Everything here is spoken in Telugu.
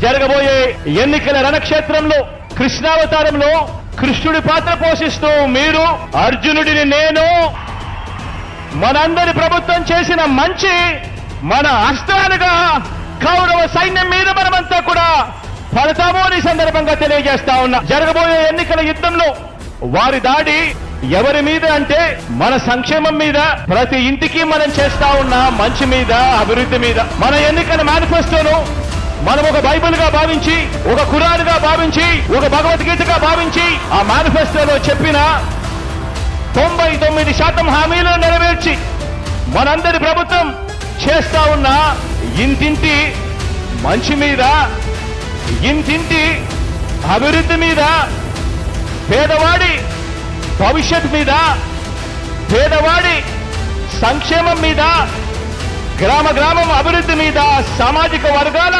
జరగబోయే ఎన్నికల రణక్షేత్రంలో కృష్ణావతారంలో కృష్ణుడి పాత్ర పోషిస్తూ మీరు, అర్జునుడిని నేను, మనందరి ప్రభుత్వం చేసిన మంచి మన అస్త్రాలుగా కౌరవ సైన్యం మీద మనమంతా కూడా పడతామో అని సందర్భంగా తెలియజేస్తా ఉన్నా. జరగబోయే ఎన్నికల యుద్ధంలో వారి దాడి ఎవరి మీద అంటే మన సంక్షేమం మీద, ప్రతి ఇంటికి మనం చేస్తా ఉన్న మంచి మీద, అభివృద్ధి మీద. మన ఎన్నికల మేనిఫెస్టోను మనం ఒక బైబిల్ గా భావించి, ఒక ఖురాన్ గా భావించి, ఒక భగవద్గీతగా భావించి ఆ మేనిఫెస్టోలో చెప్పిన 99% హామీలను నెరవేర్చి మనందరి ప్రభుత్వం చేస్తా ఉన్న ఇంటింటి మంచి మీద, ఇంటింటి అభివృద్ధి మీద, పేదవాడి భవిష్యత్ మీద, పేదవాడి సంక్షేమం మీద, గ్రామ గ్రామం అభివృద్ధి మీద, సామాజిక వర్గాల